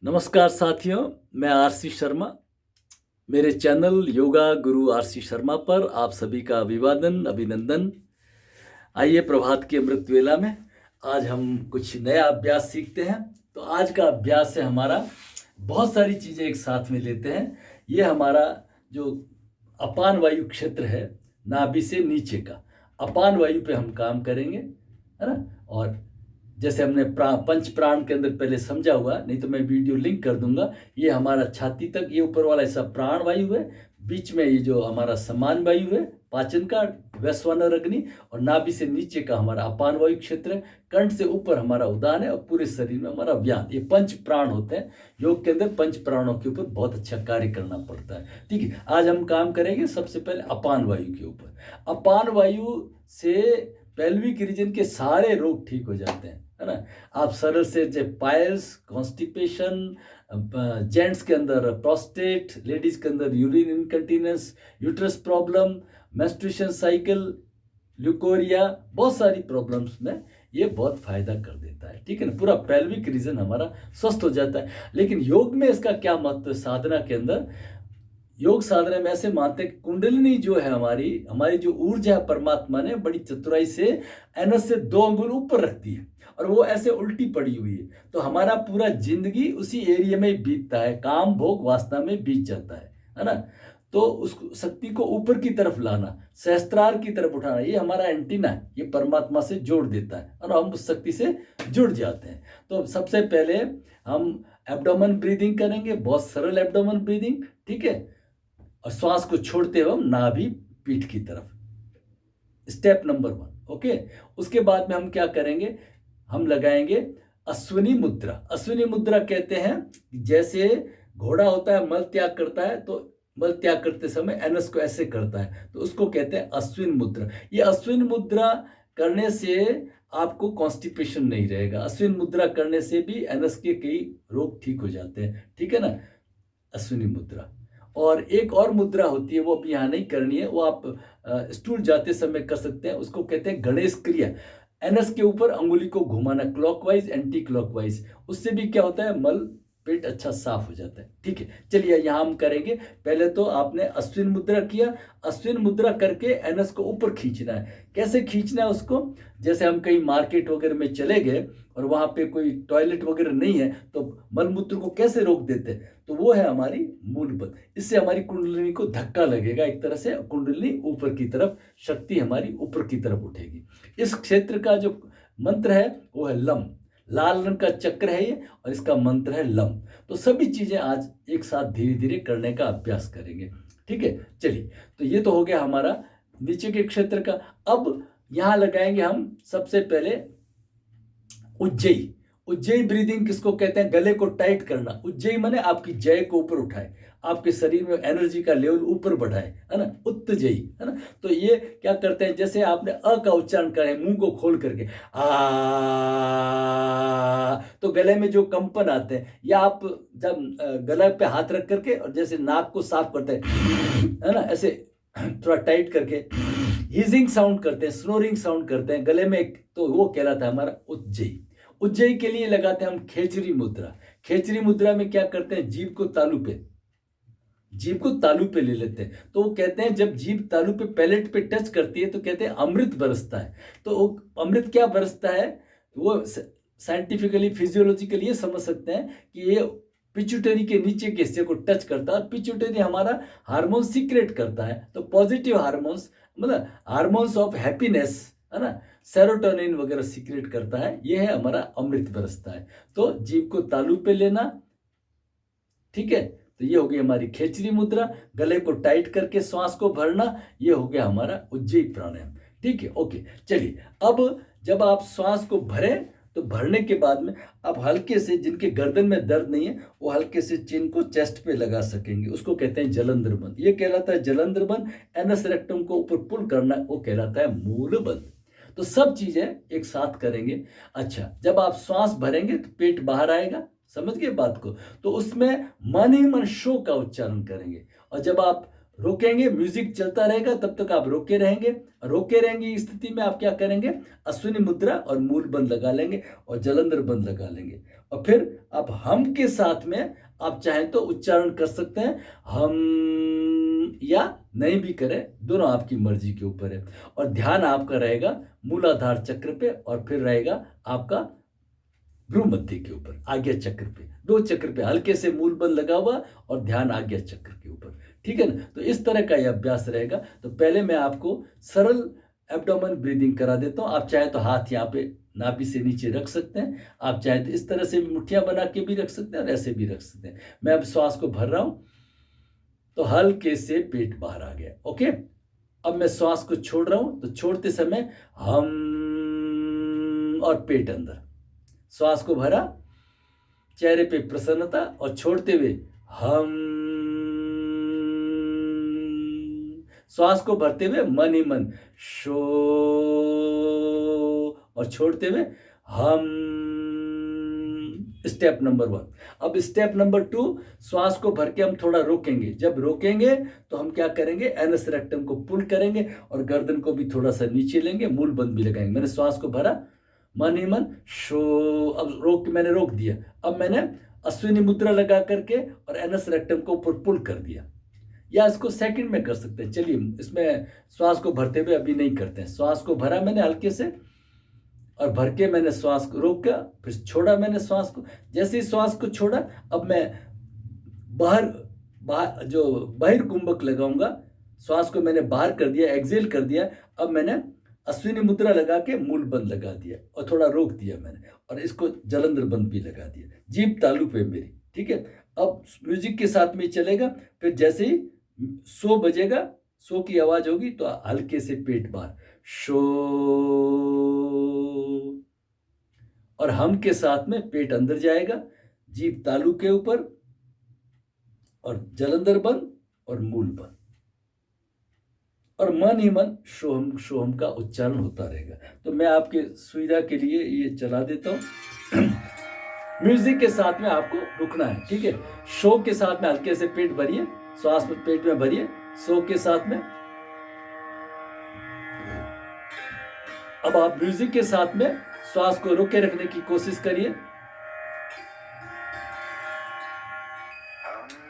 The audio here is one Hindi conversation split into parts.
नमस्कार साथियों, मैं आरसी शर्मा। मेरे चैनल योगा गुरु आरसी शर्मा पर आप सभी का अभिवादन अभिनंदन। आइए प्रभात की अमृत वेला में आज हम कुछ नया अभ्यास सीखते हैं। तो आज का अभ्यास है हमारा, बहुत सारी चीज़ें एक साथ में लेते हैं। ये हमारा जो अपान वायु क्षेत्र है, नाभि से नीचे का अपान वायु पे हम काम करेंगे, है ना। और जैसे हमने पंच प्राण के अंदर पहले समझा हुआ, नहीं तो मैं वीडियो लिंक कर दूंगा। ये हमारा छाती तक, ये ऊपर वाला ऐसा प्राण वायु है, बीच में ये जो हमारा समान वायु है पाचन का, वैश्वानर अग्नि, और नाभि से नीचे का हमारा अपान वायु क्षेत्र है, कंठ से ऊपर हमारा उदान है, और पूरे शरीर में हमारा व्यान। ये पंच प्राण होते हैं। योग के अंदर पंच प्राणों के ऊपर बहुत अच्छा कार्य करना पड़ता है। ठीक है, आज हम काम करेंगे सबसे पहले अपान वायु के ऊपर। अपान वायु से पेल्विक रीजन के सारे रोग ठीक हो जाते हैं, है ना। आप सरल से जब पायल्स, कॉन्स्टिपेशन, जेंट्स के अंदर प्रोस्टेट, लेडीज के अंदर urine incontinence, uterus problem, menstruation cycle, leucorrhoea, बहुत सारी प्रॉब्लम्स में ये बहुत फायदा कर देता है। ठीक है ना, पूरा पेल्विक रीजन हमारा स्वस्थ हो जाता है। लेकिन योग में इसका क्या महत्व है? साधना के अंदर, योग साधना में ऐसे मानते हैं कि कुंडलिनी जो है हमारी जो ऊर्जा है, परमात्मा ने बड़ी चतुराई से एनस से 2 अंगुल ऊपर रखती है, और वो ऐसे उल्टी पड़ी हुई है। तो हमारा पूरा जिंदगी उसी एरिया में बीतता है, काम भोग वासना में बीत जाता है ना। तो उस शक्ति को ऊपर की तरफ लाना, सहस्त्रार की तरफ उठाना, ये हमारा एंटीना है, ये परमात्मा से जोड़ देता है, और हम उस शक्ति से जुड़ जाते हैं। तो सबसे पहले हम एब्डोमेन ब्रीदिंग करेंगे, बहुत सरल एब्डोमेन ब्रीदिंग। ठीक है, और श्वास को छोड़ते हुए हम नाभि पीठ की तरफ, स्टेप नंबर 1। ओके, उसके बाद में हम क्या करेंगे, हम लगाएंगे अश्विनी मुद्रा। अश्विनी मुद्रा कहते हैं जैसे घोड़ा होता है, मल त्याग करता है, तो मल त्याग करते समय एनस को ऐसे करता है, तो उसको कहते हैं अश्विन मुद्रा। ये अश्विन मुद्रा करने से आपको कॉन्स्टिपेशन नहीं रहेगा। अश्विन मुद्रा करने से भी एनस के कई रोग ठीक हो जाते हैं। ठीक है ना, अश्विनी मुद्रा। और एक और मुद्रा होती है, वो अभी यहाँ नहीं करनी है, वो आप स्टूल जाते समय कर सकते हैं। उसको कहते हैं गणेश क्रिया। एनस के ऊपर अंगुली को घुमाना, क्लॉकवाइज एंटी क्लॉकवाइज। उससे भी क्या होता है, मल पेट अच्छा साफ हो जाता है। ठीक है, चलिए यहाँ हम करेंगे। पहले तो आपने अश्विन मुद्रा किया, अश्विन मुद्रा करके एनस को ऊपर खींचना है। कैसे खींचना है उसको, जैसे हम कहीं मार्केट वगैरह में चले गए और वहाँ पे कोई टॉयलेट वगैरह नहीं है, तो मलमूत्र को कैसे रोक देते हैं, तो वो है हमारी मूल बल। इससे हमारी कुंडलिनी को धक्का लगेगा, एक तरह से कुंडलिनी ऊपर की तरफ, शक्ति हमारी ऊपर की तरफ उठेगी। इस क्षेत्र का जो मंत्र है वो है लम। लाल रंग का चक्र है ये, और इसका मंत्र है लम। तो सभी चीजें आज एक साथ धीरे धीरे करने का अभ्यास करेंगे। ठीक है, चलिए। तो ये तो हो गया हमारा नीचे के क्षेत्र का। अब यहां लगाएंगे हम सबसे पहले उज्जयी। उज्जयी ब्रीदिंग किसको कहते हैं, गले को टाइट करना। उज्जयी माने आपकी जय को ऊपर उठाए, आपके शरीर में एनर्जी का लेवल ऊपर बढ़ाए, है ना, उत्तेजयी, है ना। तो ये क्या करते हैं, जैसे आपने अ का उच्चारण करें मुंह को खोल करके आ, तो गले में जो कंपन आते हैं, या आप जब गले पे हाथ रख करके और जैसे नाक को साफ करते हैं, है ना, ऐसे थोड़ा टाइट करके हीजिंग साउंड करते हैं, स्नोरिंग साउंड करते हैं गले में, तो वो कहलाता है हमारा उज्जयी। उज्जयी के लिए लगाते हैं हम खेचरी मुद्रा। खेचरी मुद्रा में क्या करते हैं, जीभ को तालू पे ले लेते हैं। तो वो कहते हैं जब जीभ तालू पे, पैलेट पे टच करती है, तो कहते हैं अमृत बरसता है। तो अमृत क्या बरसता है, वो साइंटिफिकली फिजियोलॉजिकली ये समझ सकते हैं कि ये पिट्यूटरी के नीचे के हिस्से को टच करता है, और पिट्यूटरी हमारा हार्मोन सीक्रेट करता है। तो पॉजिटिव हार्मोन्स, मतलब हार्मोन्स ऑफ हैप्पीनेस, है ना, सेरोटोनिन वगैरह सीक्रेट करता है। ये है हमारा अमृत बरसता है। तो जीभ को तालू पे लेना। ठीक है, तो ये हो गई हमारी खेचरी मुद्रा। गले को टाइट करके श्वास को भरना, ये हो गया हमारा उज्जयी प्राणायाम। ठीक है, ओके। चलिए, अब जब आप श्वास को भरें, तो भरने के बाद में आप हल्के से, जिनके गर्दन में दर्द नहीं है, वो हल्के से चिन को चेस्ट पे लगा सकेंगे। उसको कहते हैं जलंधर बंद, ये कहलाता है जलंधर बंद। एनस रेक्टम को ऊपर पुल करना, वो कहलाता है मूल बंद। तो सब चीजें एक साथ करेंगे। अच्छा, जब आप श्वास भरेंगे तो पेट बाहर आएगा, समझ गए बात को। तो उसमें मन ही मन शो का उच्चारण करेंगे। और जब आप रोकेंगे, म्यूजिक चलता रहेगा, तब तक आप रोके रहेंगे। रोके रहेंगे इस स्थिति में आप क्या करेंगे, अश्विनी मुद्रा और मूल बंद लगा लेंगे और जलंधर बंद लगा लेंगे। और फिर आप हम के साथ में आप चाहें तो उच्चारण कर सकते हैं, हम, या नहीं भी करें, दोनों आपकी मर्जी के ऊपर है। और ध्यान आपका रहेगा मूलाधार चक्र पे और फिर रहेगा आपका भ्रू मध्य के ऊपर, आज्ञा चक्र पे, दो चक्र पे हल्के से मूल बल लगा हुआ और ध्यान आज्ञा चक्र के ऊपर। ठीक है ना, तो इस तरह का यह अभ्यास रहेगा। तो पहले मैं आपको सरल एब्डोमेन ब्रीदिंग करा देता हूं। आप चाहे तो हाथ यहाँ पे नाभि से नीचे रख सकते हैं, आप चाहे तो इस तरह से मुठ्ठियां बना के भी रख सकते हैं और ऐसे भी रख सकते हैं। मैं अब श्वास को भर रहा हूं, तो हल्के से पेट बाहर आ गया। ओके, अब मैं श्वास को छोड़ रहा हूं, तो छोड़ते समय हम और पेट अंदर, श्वास को भरा, चेहरे पे प्रसन्नता, और छोड़ते हुए हम, श्वास को भरते हुए मन ही मन शो, और छोड़ते हुए हम। Step number 1। अब स्टेप नंबर 2, श्वास को भर के हम थोड़ा रोकेंगे। जब रोकेंगे तो हम क्या करेंगे, एनस रेक्टम को पुल करेंगे और गर्दन को भी थोड़ा सा नीचे लेंगे, मूल बंद भी लगाएंगे। मैंने श्वास को भरा, मन ही मन शो, अब मैंने रोक दिया। अब मैंने अश्विनी मुद्रा लगा करके और एनस रेक्टम को ऊपर पुल कर दिया, या इसको सेकंड में कर सकते हैं। चलिए, इसमें श्वास को भरते हुए अभी नहीं करते हैं। श्वास को भरा मैंने हल्के से, और भर के मैंने श्वास को रोका, फिर छोड़ा मैंने श्वास को। जैसे ही श्वास को छोड़ा, अब मैं बाहर जो बहिर्कुंभक लगाऊंगा, श्वास को मैंने बाहर कर दिया, एक्सेल कर दिया। अब मैंने अश्विनी मुद्रा लगा के मूल बंद लगा दिया और थोड़ा रोक दिया मैंने, और इसको जलंधर बंद भी लगा दिया। जीभ तालू पे मेरी, ठीक है। अब म्यूजिक के साथ में चलेगा, फिर जैसे ही 100 बजेगा, 100 की आवाज होगी, तो हल्के से पेट बाहर शो, और हम के साथ में पेट अंदर जाएगा, जीभ तालू के ऊपर, और जलंधर बंद और मूल बंद, और मन ही मन शोहम शोहम का उच्चारण होता रहेगा। तो मैं आपके सुविधा के लिए ये चला देता हूं। म्यूजिक के साथ में आपको रुकना है, ठीक है। शो के साथ में हल्के से पेट भरिए, श्वास में पेट में भरिए, शो के साथ में। अब आप म्यूजिक के साथ में श्वास को रोके रखने की कोशिश करिए।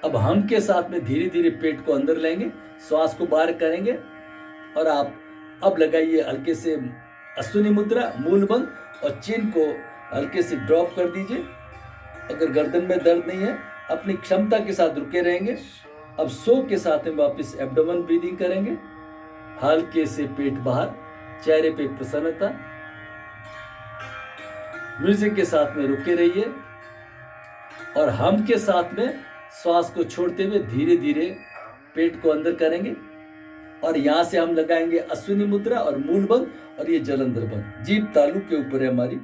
अब हम के साथ में धीरे धीरे पेट को अंदर लेंगे, श्वास को बाहर करेंगे, और आप अब लगाइए हल्के से अश्विनी मुद्रा, मूल बंद, और चिन को हल्के से ड्रॉप कर दीजिए। अगर गर्दन में दर्द नहीं है, अपनी क्षमता के साथ रुके रहेंगे। अब 100 के साथ में वापस एब्डोमेन ब्रीदिंग करेंगे, हल्के से पेट बाहर, चेहरे पे प्रसन्नता। म्यूजिक के साथ में रुके रहिए, और हम के साथ में श्वास को छोड़ते हुए धीरे धीरे पेट को अंदर करेंगे, और यहां से हम लगाएंगे अश्विनी मुद्रा और मूल बंद, और ये जलंधर बंद, जीभ तालू के ऊपर है हमारी।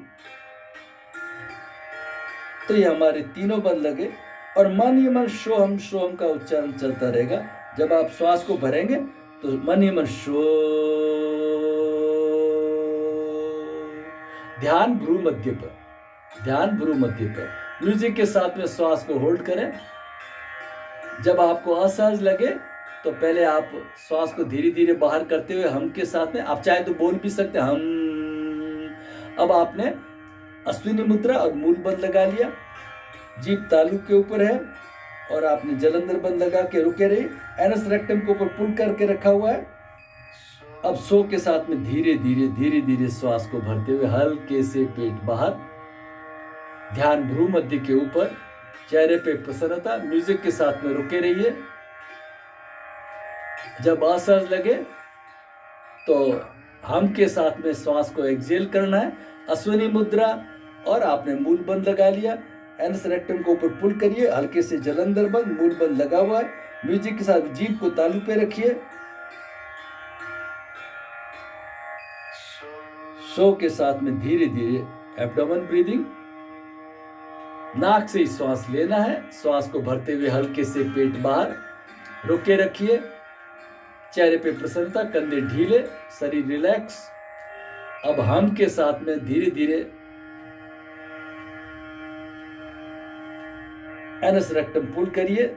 तो ये हमारे तीनों बंद लगे, और मन ही मन शोहम का उच्चारण चलता रहेगा। जब आप श्वास को भरेंगे तो मन ही मन शो, ध्यान भ्रू मध्य पर, ध्यान भ्रू मध्य पर। म्यूजिक के साथ में श्वास को होल्ड करें। जब आपको असहज लगे तो पहले आप श्वास को धीरे धीरे बाहर करते हुए हम के साथ में, आप चाहे तो बोल भी सकते हैं हम। अब आपने अश्विनी मुद्रा और मूल बंद लगा लिया, जीभ तालू के ऊपर है, और आपने जलंधर बंद लगा के रुके रहे, एनस रेक्टम के ऊपर पुल करके रखा हुआ है। अब 100 के साथ में धीरे धीरे श्वास को भरते हुए हल्के से पेट बाहर, ध्यान भ्रू मध्य के ऊपर, चेहरे पे प्रसन्नता। म्यूजिक के साथ में रुके रहिए। जब असहज लगे तो हम के साथ में श्वास को एक्सेल करना है, अश्विनी मुद्रा, और आपने मूल बंद लगा लिया, एनस रेक्टम को ऊपर पुल करिए, हल्के से जलंधर बंद, मूल बंद लगा हुआ है। म्यूजिक के साथ जीभ को तालू पे रखिए। शो के साथ में धीरे धीरे एब्डोमेन ब्रीदिंग, नाक से ही श्वास लेना है, श्वास को भरते हुए हल्के से पेट बाहर, रोके रखिए, चेहरे पे प्रसन्नता, कंधे ढीले, शरीर रिलैक्स। अब हम के साथ में धीरे धीरे एनस रेक्टम पुल करिए,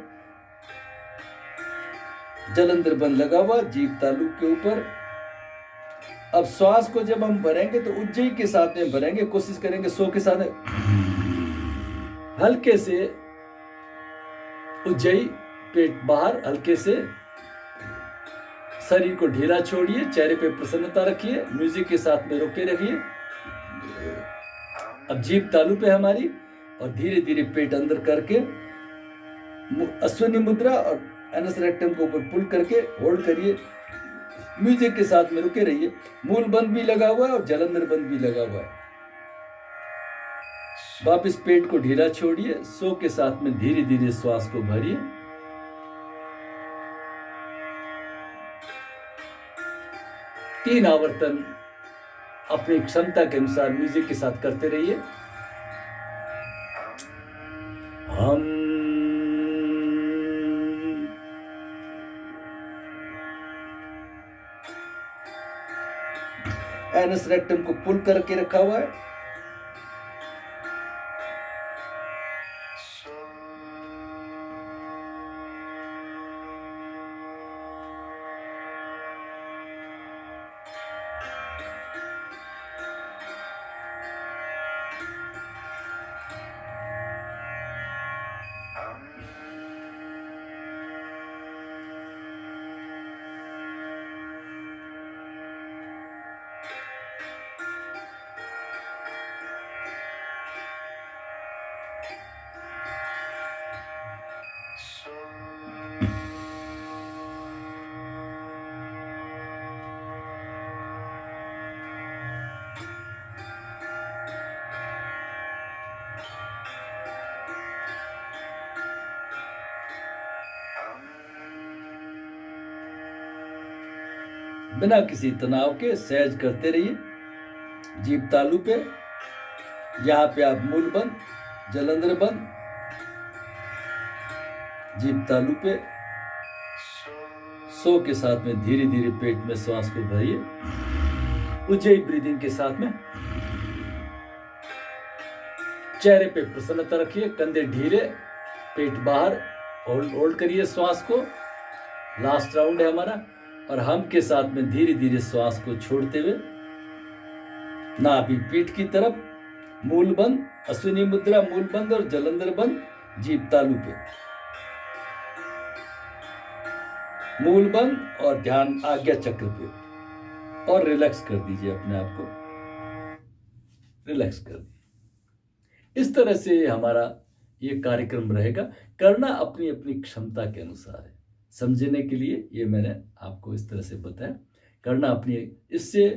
जलंधर बंद लगा हुआ, जीभ तालु के ऊपर। अब श्वास को जब हम भरेंगे तो उज्जयी के साथ में भरेंगे, कोशिश करेंगे सो के साथ हल्के से उज्जयी, पेट बाहर, हल्के से शरीर को ढीला छोड़िए, चेहरे पे प्रसन्नता रखिए, म्यूजिक के साथ में रोके रखिए। अब जीभ तालु पे हमारी, और धीरे धीरे पेट अंदर करके अश्विनी मुद्रा और एनस रेक्टम को ऊपर पुल करके होल्ड करिए, म्यूजिक के साथ में रुके रहिए। मूल बंद भी लगा हुआ है और जलंधर बंद भी लगा हुआ है। वापस पेट को ढीला छोड़िए, सो के साथ में धीरे धीरे श्वास को भरिए। तीन आवर्तन अपनी क्षमता के अनुसार म्यूजिक के साथ करते रहिए। हम एनस रेक्टम को पुल करके रखा हुआ है। बिना किसी तनाव के सहज करते रहिए। जीभ तालु पे, यहाँ पे आप मूल बंद, जलंधर बंद, जीभ तालु पे, सो के साथ में धीरे धीरे पेट में श्वास को भरिए, उज्जयी ब्रीदिंग के साथ में। चेहरे पे प्रसन्नता रखिए, कंधे ढीले, पेट बाहर, होल्ड करिए श्वास को। लास्ट राउंड है हमारा, और हम के साथ में धीरे धीरे श्वास को छोड़ते हुए नाभि पीठ की तरफ, मूल बंद, अश्विनी मुद्रा, मूल बंद और जलंधर बंद, जीभ तालु पे, मूल बंद और ध्यान आज्ञा चक्र पे, और रिलैक्स कर दीजिए अपने आप को, रिलैक्स कर दीजिए। इस तरह से हमारा ये कार्यक्रम रहेगा। करना अपनी अपनी क्षमता के अनुसार है। समझने के लिए ये मैंने आपको इस तरह से बताया। करना अपनी, इससे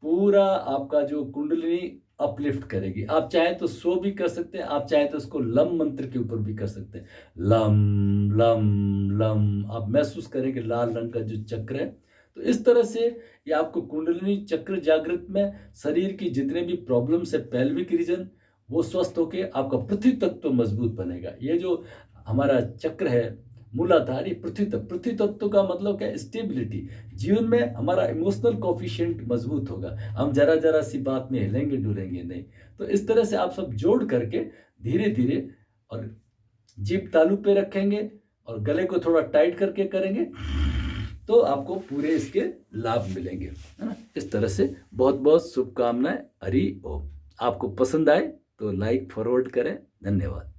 पूरा आपका जो कुंडलिनी अपलिफ्ट करेगी। आप चाहे तो सो भी कर सकते हैं, आप चाहे तो इसको लम मंत्र के ऊपर भी कर सकते हैं। लम लम लम, आप महसूस करेंगे लाल रंग का जो चक्र है। तो इस तरह से ये आपको कुंडलिनी चक्र जागृत में, शरीर की जितने भी प्रॉब्लम्स है, पेल्विक रीजन, वो स्वस्थ होके आपका पृथ्वी तत्व मजबूत बनेगा। ये जो हमारा चक्र है मूलाधार, ये पृथ्वी तत्व का मतलब क्या है? स्टेबिलिटी। जीवन में हमारा इमोशनल कोफिशिएंट मजबूत होगा, हम जरा जरा सी बात में हिलेंगे डुलेंगे नहीं। तो इस तरह से आप सब जोड़ करके धीरे धीरे, और जीभ तालु पे रखेंगे और गले को थोड़ा टाइट करके करेंगे, तो आपको पूरे इसके लाभ मिलेंगे, है ना। इस तरह से बहुत बहुत शुभकामनाएं। हरि ओम। आपको पसंद आए तो लाइक फॉरवर्ड करें। धन्यवाद।